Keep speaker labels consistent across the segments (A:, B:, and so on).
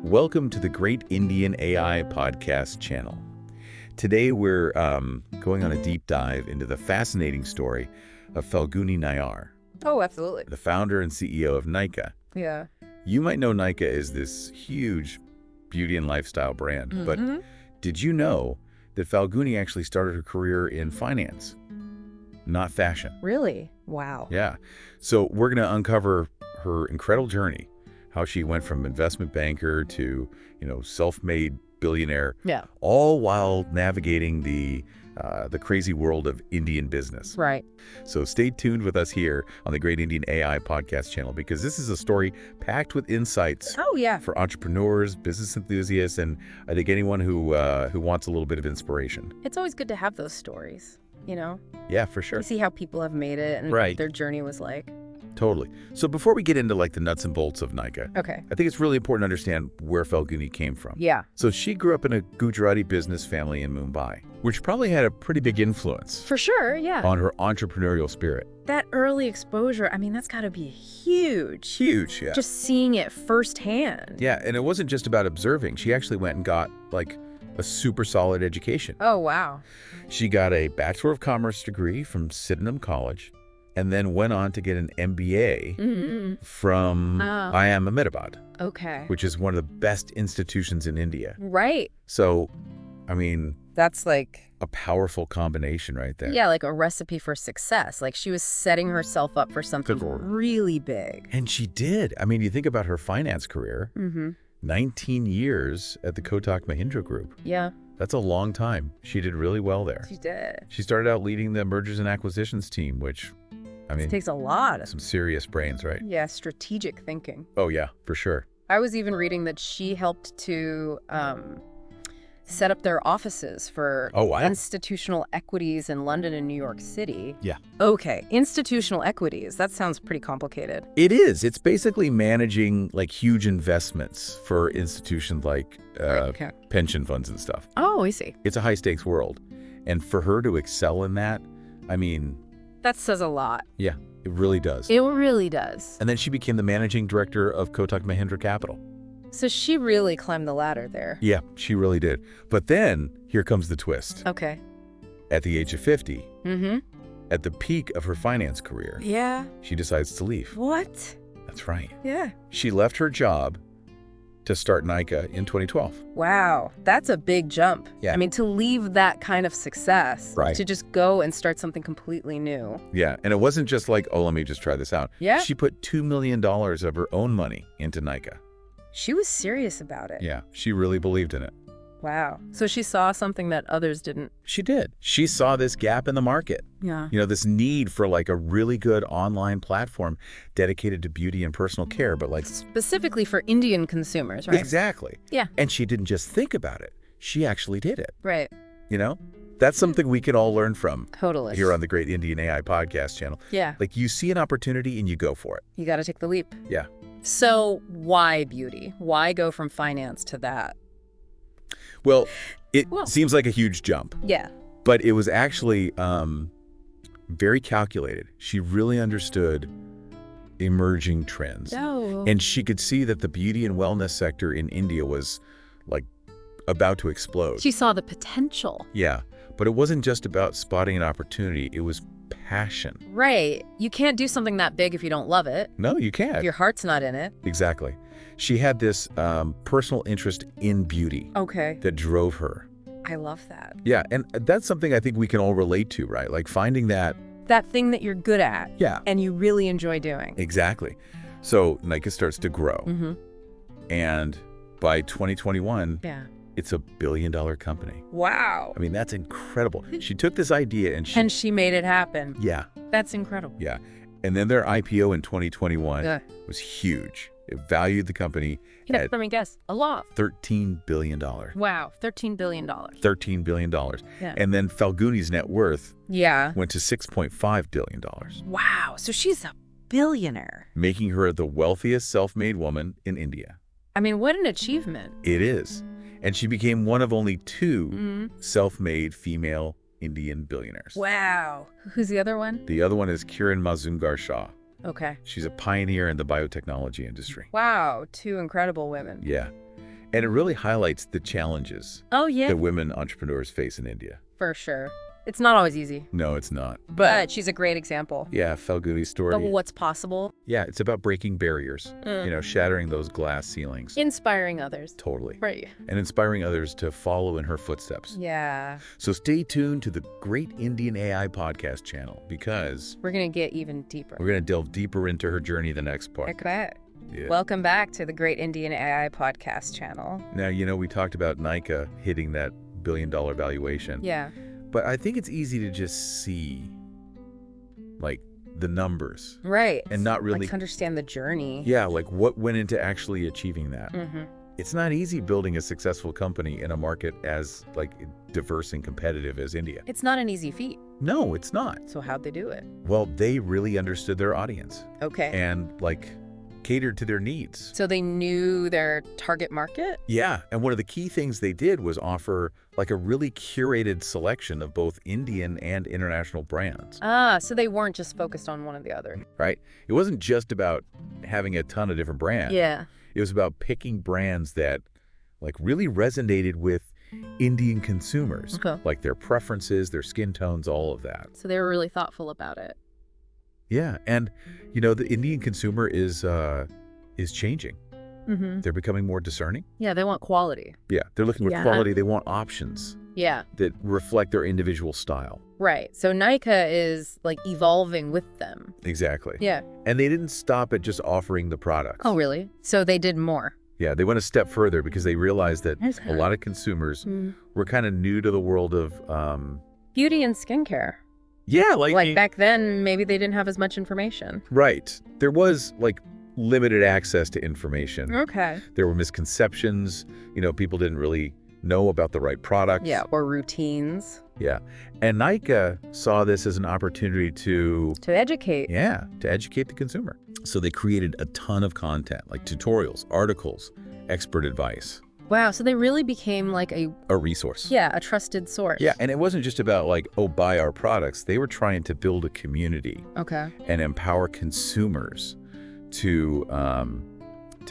A: Welcome to the Great Indian AI Podcast channel. Today we're going on a deep dive into the fascinating story of Falguni Nayar,
B: Oh, absolutely.
A: the founder and CEO of Nykaa.
B: Yeah.
A: You might know Nykaa as this huge beauty and lifestyle brand, but did you know that Falguni actually started her career in finance, not fashion?
B: Really? Wow.
A: Yeah. So we're going to uncover her incredible journey, how she went from investment banker to, self-made billionaire,
B: Yeah.
A: all while navigating the crazy world of Indian business.
B: Right.
A: So stay tuned with us here on the Great Indian AI Podcast channel, because this is a story packed with insights
B: Oh, yeah.
A: for entrepreneurs, business enthusiasts, and I think anyone who wants a little bit of inspiration.
B: It's always good to have those stories,
A: Yeah, for sure.
B: You see how people have made it and
A: Right.
B: what their journey was like.
A: Totally. So before we get into the nuts and bolts of Nykaa,
B: Okay.
A: I think it's really important to understand where Falguni came from.
B: Yeah.
A: So she grew up in a Gujarati business family in Mumbai, which probably had a pretty big influence
B: For sure. Yeah.
A: on her entrepreneurial spirit.
B: That early exposure, that's got to be huge.
A: Huge, yeah.
B: Just seeing it firsthand.
A: Yeah, and it wasn't just about observing. She actually went and got, a super solid education.
B: Oh, wow.
A: She got a Bachelor of Commerce degree from Sydenham College and then went on to get an MBA from IIM Ahmedabad,
B: Okay.
A: which is one of the best institutions in India.
B: Right.
A: So,
B: That's
A: a powerful combination right there.
B: yeah, like a recipe for success. Like she was setting herself up for something really big.
A: And she did. You think about her finance career, 19 years at the Kotak Mahindra Group.
B: Yeah,
A: That's a long time. She did really well there.
B: she did.
A: She started out leading the mergers and acquisitions team, which,
B: It takes a lot of
A: some serious brains, right?
B: strategic thinking.
A: Oh, yeah, for sure.
B: I was even reading that she helped to set up their offices for
A: Oh, wow.
B: institutional equities in London and New York City.
A: Yeah.
B: Okay, institutional equities. That sounds pretty complicated.
A: It is. It's basically managing huge investments for institutions like
B: Okay.
A: pension funds and stuff.
B: Oh, I see.
A: It's a high stakes world. And for her to excel in that,
B: That says a lot.
A: yeah, it really does.
B: It really does.
A: And then she became the managing director of Kotak Mahindra Capital.
B: So she really climbed the ladder there.
A: Yeah, she really did. But then here comes the twist.
B: Okay.
A: At the age of 50,
B: Mm-hmm.
A: at the peak of her finance career,
B: Yeah.
A: she decides to leave.
B: What?
A: That's right.
B: Yeah.
A: She left her job to start Nykaa in 2012.
B: Wow, that's a big jump.
A: Yeah.
B: To leave that kind of success,
A: Right.
B: to just go and start something completely new.
A: Yeah, and it wasn't just let me just try this out.
B: Yeah.
A: She put $2 million of her own money into Nykaa.
B: She was serious about it.
A: Yeah, she really believed in it.
B: Wow. So she saw something that others didn't.
A: She did. She saw this gap in the market.
B: Yeah.
A: This need for a really good online platform dedicated to beauty and personal care, but
B: Specifically for Indian consumers, right?
A: Exactly.
B: Yeah.
A: And she didn't just think about it. She actually did it.
B: Right.
A: That's something we can all learn from
B: Totally.
A: here on the Great Indian AI Podcast channel.
B: Yeah.
A: You see an opportunity and you go for it.
B: You got to take the leap.
A: Yeah.
B: So why beauty? Why go from finance to that?
A: Well, it
B: Well-
A: seems like a huge jump,
B: Yeah.
A: but it was actually very calculated. She really understood emerging trends.
B: Oh.
A: And she could see that the beauty and wellness sector in India was about to explode.
B: She saw the potential.
A: Yeah, but it wasn't just about spotting an opportunity. It was passion.
B: Right. You can't do something that big if you don't love it.
A: No, you can't.
B: If your heart's not in it.
A: Exactly. She had this personal interest in beauty
B: Okay.
A: that drove her.
B: I love that.
A: Yeah, and that's something I think we can all relate to, right? Finding that.
B: That thing that you're good at.
A: Yeah.
B: And you really enjoy doing.
A: Exactly. So Nykaa starts to grow.
B: Mm-hmm.
A: And by 2021,
B: Yeah.
A: it's a $1 billion company.
B: Wow.
A: That's incredible. She took this idea and
B: she made it happen.
A: Yeah,
B: That's incredible.
A: yeah. And then their IPO in 2021
B: Yeah.
A: was huge. It valued the company at
B: Let me guess. A lot.
A: $13 billion.
B: Wow. $13 billion.
A: $13 billion.
B: Yeah.
A: And then Falguni's net worth
B: Yeah.
A: went to $6.5 billion,
B: Wow. So she's a billionaire.
A: making her the wealthiest self-made woman in India.
B: What an achievement.
A: It is. And she became one of only two
B: Mm-hmm.
A: self-made female Indian billionaires.
B: Wow. Who's the other one?
A: The other one is Kiran Mazumdar-Shaw.
B: Okay.
A: She's a pioneer in the biotechnology industry.
B: Wow. Two incredible women.
A: Yeah. And it really highlights the challenges
B: Oh, yeah.
A: that women entrepreneurs face in India.
B: For sure. It's not always easy.
A: No, it's not.
B: But she's a great example
A: Yeah, Falguni's story.
B: of what's possible.
A: Yeah, it's about breaking barriers, shattering those glass ceilings.
B: Inspiring others.
A: Totally.
B: Right.
A: And inspiring others to follow in her footsteps.
B: Yeah.
A: So stay tuned to the Great Indian AI podcast channel because
B: We're going to get even deeper.
A: we're going to delve deeper into her journey the next part.
B: Heck that.
A: Yeah.
B: Welcome back to the Great Indian AI podcast channel.
A: Now, we talked about Nykaa hitting that billion-dollar valuation.
B: Yeah.
A: But I think it's easy to just see, like, the numbers.
B: Right.
A: And not really...
B: Like, understand the journey.
A: Yeah, like what went into actually achieving that.
B: Mm-hmm.
A: It's not easy building a successful company in a market as, like, diverse and competitive as India.
B: It's not an easy feat.
A: No, it's not.
B: So how'd they do it?
A: Well, they really understood their audience
B: Okay.
A: and, like, catered to their needs.
B: So they knew their target market?
A: Yeah, and one of the key things they did was offer, like, a really curated selection of both Indian and international brands,
B: Ah, so they weren't just focused on one or the other.
A: right? It wasn't just about having a ton of different brands.
B: Yeah.
A: It was about picking brands that, like, really resonated with Indian consumers,
B: Okay.
A: like their preferences, their skin tones, all of that.
B: So they were really thoughtful about it.
A: Yeah, and, the Indian consumer is changing.
B: Mm-hmm.
A: They're becoming more discerning.
B: Yeah, they want quality.
A: Yeah, they're looking for
B: Yeah.
A: quality. They want options
B: Yeah.
A: that reflect their individual style.
B: Right. So Nykaa is, like, evolving with them.
A: Exactly.
B: Yeah.
A: And they didn't stop at just offering the products.
B: Oh, really? So they did more.
A: Yeah, they went a step further because they realized that
B: That's
A: a
B: good.
A: lot of consumers
B: Mm.
A: were kind of new to the world of,
B: Beauty and skincare.
A: yeah,
B: Like back then, maybe they didn't have as much information.
A: right. There was, like, limited access to information.
B: Okay.
A: There were misconceptions. People didn't really know about the right products.
B: Yeah, or routines.
A: Yeah. And Nykaa saw this as an opportunity to
B: To
A: educate the consumer. So they created a ton of content, like tutorials, articles, expert advice,
B: Wow, so they really became like a
A: resource.
B: trusted source.
A: Yeah, and it wasn't just about, like, buy our products. They were trying to build a community
B: Okay.
A: and empower consumers to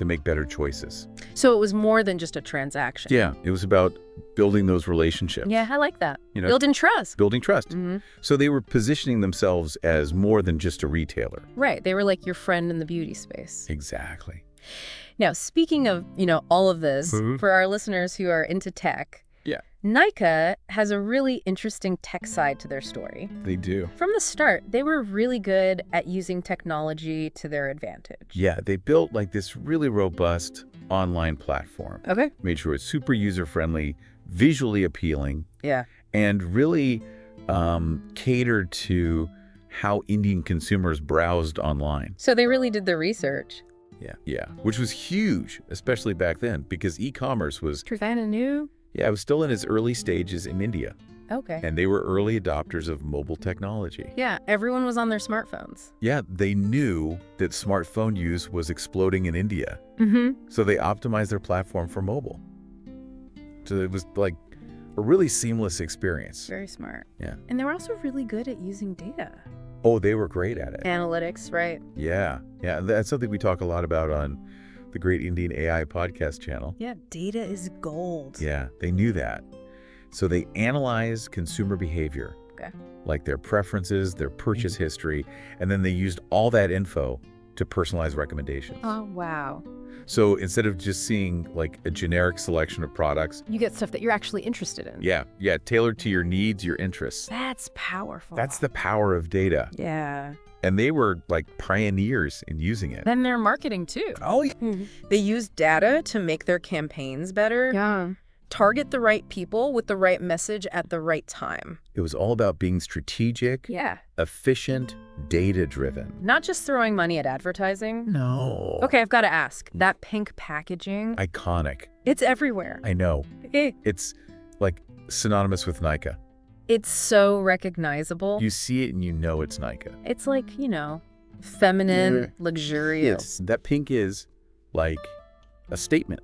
A: make better choices.
B: So it was more than just a transaction.
A: Yeah, it was about building those relationships.
B: Yeah, I like that.
A: You know,
B: Building trust.
A: building trust.
B: Hmm.
A: So they were positioning themselves as more than just a retailer.
B: Right. They were like your friend in the beauty space.
A: Exactly.
B: Now, speaking of, all of this,
A: Mhm.
B: for our listeners who are into tech,
A: Yeah.
B: Nykaa has a really interesting tech side to their story.
A: They do.
B: From the start, they were really good at using technology to their advantage.
A: Yeah, they built, like, this really robust online platform.
B: Okay.
A: Made sure it's super user-friendly, visually appealing,
B: Yeah.
A: and really catered to how Indian consumers browsed online.
B: So they really did the research.
A: Yeah, which was huge, especially back then, because e-commerce was,
B: Kind of new.
A: it was still in its early stages in India,
B: Okay.
A: and they were early adopters of mobile technology.
B: Yeah, everyone was on their smartphones.
A: Yeah, they knew that smartphone use was exploding in India,
B: Mm-hmm.
A: so they optimized their platform for mobile. So it was, like, a really seamless experience.
B: Very smart.
A: Yeah.
B: And they were also really good at using data.
A: Oh, they were great at it.
B: Analytics, right?
A: Yeah, that's something we talk a lot about on the Great Indian AI podcast channel.
B: Yeah, data is gold.
A: Yeah, they knew that. So they analyzed consumer behavior,
B: Okay.
A: like their preferences, their purchase history, and then they used all that info to personalize recommendations.
B: Oh, wow.
A: So instead of just seeing, like, a generic selection of products,
B: You get stuff that you're actually interested in.
A: yeah, tailored to your needs, your interests.
B: That's powerful.
A: That's the power of data.
B: Yeah.
A: And they were, like, pioneers in using it.
B: Then their marketing, too.
A: Oh, yeah.
B: They use data to make their campaigns better. Yeah. Target the right people with the right message at the right time.
A: It was all about being strategic,
B: Yeah.
A: efficient, data-driven.
B: Not just throwing money at advertising.
A: No.
B: Okay, I've got to ask. That pink packaging,
A: Iconic.
B: it's everywhere.
A: I know.
B: Eh,
A: It's, like, synonymous with Nykaa.
B: It's so recognizable.
A: You see it and you know it's Nykaa.
B: It's like, feminine,
A: Yeah.
B: luxurious.
A: That pink is, like, a statement.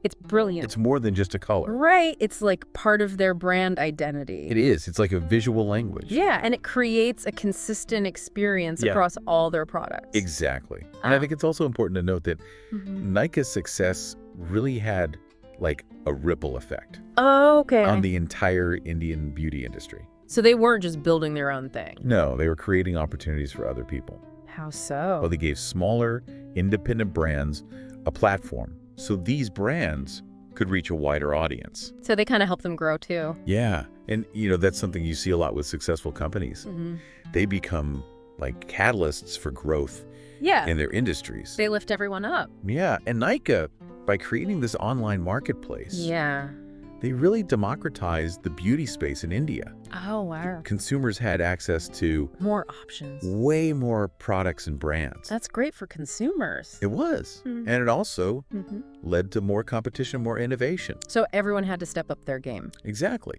B: It's brilliant.
A: It's more than just a color.
B: Right. It's like part of their brand identity.
A: It is. It's like a visual language.
B: Yeah, and it creates a consistent experience
A: Yeah.
B: across all their products.
A: Exactly. And I think it's also important to note that
B: Mhm.
A: Nykaa's success really had, like a ripple effect
B: Oh, okay.
A: on the entire Indian beauty industry.
B: So they weren't just building their own thing.
A: No, they were creating opportunities for other people.
B: How so?
A: Well, they gave smaller, independent brands a platform so these brands could reach a wider audience.
B: So they kind of help them grow too.
A: Yeah. And, that's something you see a lot with successful companies.
B: Mm-hmm.
A: They become like catalysts for growth
B: Yeah.
A: in their industries.
B: They lift everyone up.
A: Yeah. And Nykaa, by creating this online marketplace,
B: Yeah.
A: they really democratized the beauty space in India.
B: Oh, wow.
A: Consumers had access to
B: More options.
A: way more products and brands.
B: That's great for consumers.
A: It was.
B: Mhm.
A: And it also
B: Mm-hmm.
A: led to more competition, more innovation.
B: So everyone had to step up their game.
A: Exactly.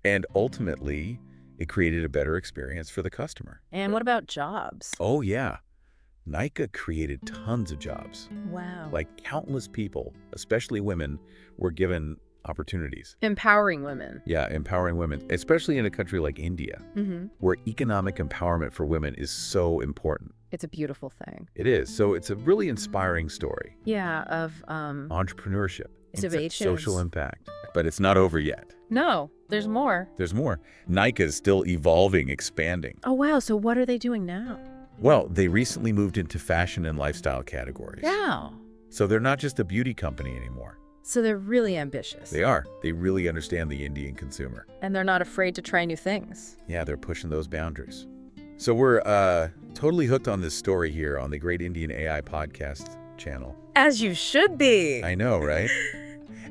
A: And ultimately, it created a better experience for the customer.
B: And what about jobs?
A: Oh, yeah. Nykaa created tons of jobs.
B: Wow.
A: Like countless people, especially women, were given opportunities.
B: Empowering women.
A: Yeah, empowering women, especially in a country like India,
B: Mm-hmm.
A: where economic empowerment for women is so important.
B: It's a beautiful thing.
A: It is. So it's a really inspiring story.
B: Yeah, of
A: Entrepreneurship. and
B: innovations.
A: social impact. But it's not over yet.
B: No, there's more.
A: There's more. Nykaa is still evolving, expanding.
B: Oh, wow. So what are they doing now?
A: Well, they recently moved into fashion and lifestyle categories.
B: Wow.
A: So they're not just a beauty company anymore.
B: So they're really ambitious.
A: They are. They really understand the Indian consumer.
B: And they're not afraid to try new things.
A: Yeah, they're pushing those boundaries. So we're totally hooked on this story here on the Great Indian AI Podcast channel.
B: As you should be.
A: I know, right?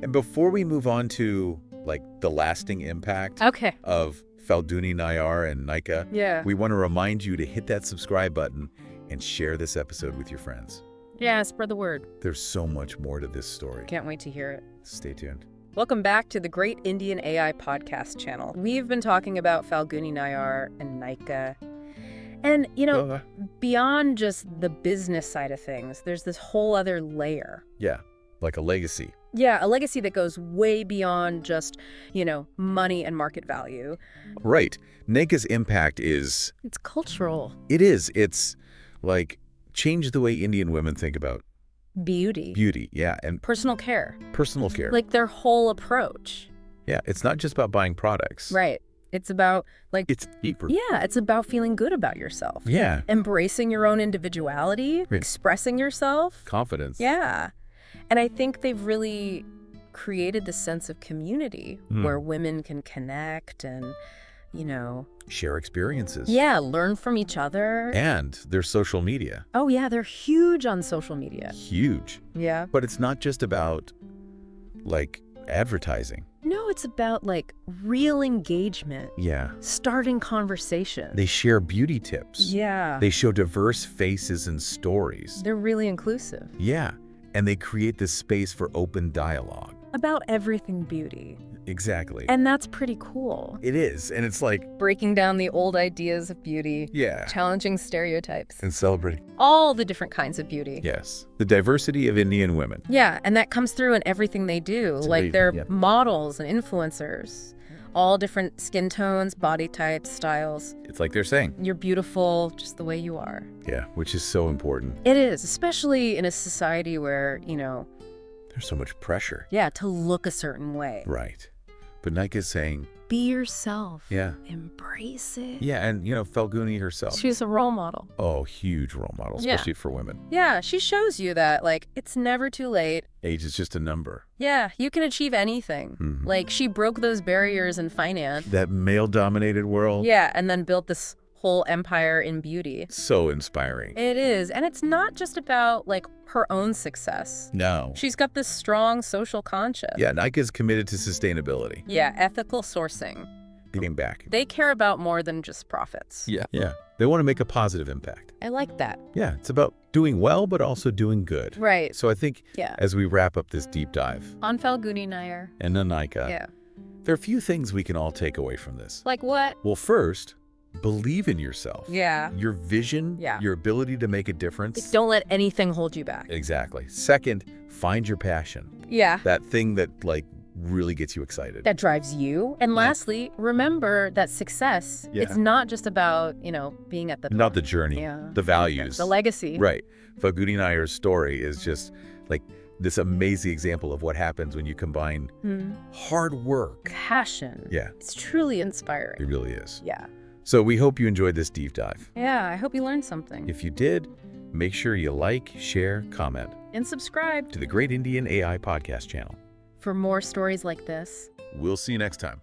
A: And before we move on to like the lasting impact
B: Okay.
A: of Falguni Nayar and Nykaa,
B: Yeah.
A: we want to remind you to hit that subscribe button and share this episode with your friends.
B: Yeah, spread the word.
A: There's so much more to this story.
B: Can't wait to hear it.
A: Stay tuned.
B: Welcome back to the Great Indian AI Podcast channel. We've been talking about Falguni Nayar and Nykaa. And, beyond just the business side of things, there's this whole other layer.
A: Yeah, like a legacy.
B: Yeah, a legacy that goes way beyond just, money and market value.
A: Right. Nykaa's impact is...
B: It's cultural.
A: It is. It's like changed the way Indian women think about
B: Beauty.
A: beauty. Yeah, and
B: Personal care.
A: personal care.
B: Like their whole approach.
A: Yeah, it's not just about buying products.
B: Right. It's about,
A: It's deeper.
B: yeah, it's about feeling good about yourself.
A: Yeah.
B: Embracing your own individuality,
A: Right.
B: expressing yourself.
A: Confidence.
B: Yeah. And I think they've really created this sense of community where women can connect and,
A: Share experiences.
B: learn from each other.
A: And their social media.
B: Oh, yeah, they're huge on social media.
A: Huge.
B: Yeah.
A: But it's not just about, advertising.
B: No, it's about, real engagement,
A: Yeah.
B: starting conversation.
A: They share beauty tips.
B: Yeah.
A: They show diverse faces and stories.
B: They're really inclusive.
A: Yeah. And they create this space for open dialogue.
B: About everything beauty.
A: Exactly.
B: And that's pretty cool.
A: It is. And it's like,
B: Breaking down the old ideas of beauty,
A: yeah.
B: challenging stereotypes,
A: And celebrating.
B: all the different kinds of beauty.
A: Yes. The diversity of Indian women.
B: Yeah, and that comes through in everything they do.
A: It's
B: Like
A: amazing,
B: they're
A: yeah.
B: models and influencers, all different skin tones, body types, styles.
A: It's like they're saying.
B: You're beautiful just the way you are.
A: Yeah. Which is so important.
B: It is, especially in a society where,
A: There's so much pressure.
B: to look a certain way.
A: Right. But Nykaa's saying,
B: Be yourself.
A: yeah.
B: Embrace it.
A: Yeah. And, Falguni herself.
B: She's a role model.
A: Oh, huge role model,
B: Yeah.
A: especially for women.
B: Yeah, she shows you that, it's never too late.
A: Age is just a number.
B: Yeah, you can achieve anything.
A: Mhm.
B: She broke those barriers in finance.
A: That male-dominated world.
B: Yeah, and then built this whole empire in beauty.
A: So inspiring.
B: It is. And it's not just about, her own success.
A: No.
B: She's got this strong social conscience.
A: Yeah, Nykaa's committed to sustainability.
B: Yeah, ethical sourcing.
A: Giving back.
B: They care about more than just profits.
A: Yeah. Yeah. They want to make a positive impact.
B: I like that.
A: Yeah, it's about doing well, but also doing good.
B: Right.
A: So I think
B: Yeah.
A: as we wrap up this deep dive,
B: On Falguni Nayar.
A: and Nykaa,
B: Yeah.
A: there are a few things we can all take away from this.
B: Like what?
A: Well, first, believe in yourself.
B: Yeah.
A: Your vision,
B: Yeah.
A: your ability to make a difference.
B: Don't let anything hold you back.
A: Exactly. Second, find your passion.
B: Yeah.
A: That thing that really gets you excited.
B: That drives you. And lastly, remember that success,
A: Yeah.
B: it's not just about, being at the top.
A: Not the journey,
B: Yeah.
A: the values.
B: The legacy.
A: Right. Falguni Nayar's story is just this amazing example of what happens when you combine hard work.
B: Passion.
A: Yeah.
B: It's truly inspiring.
A: It really is.
B: Yeah.
A: So we hope you enjoyed this deep dive.
B: Yeah, I hope you learned something.
A: If you did, make sure you like, share, comment.
B: And subscribe
A: to the Great Indian AI Podcast channel.
B: for more stories like this.
A: We'll see you next time.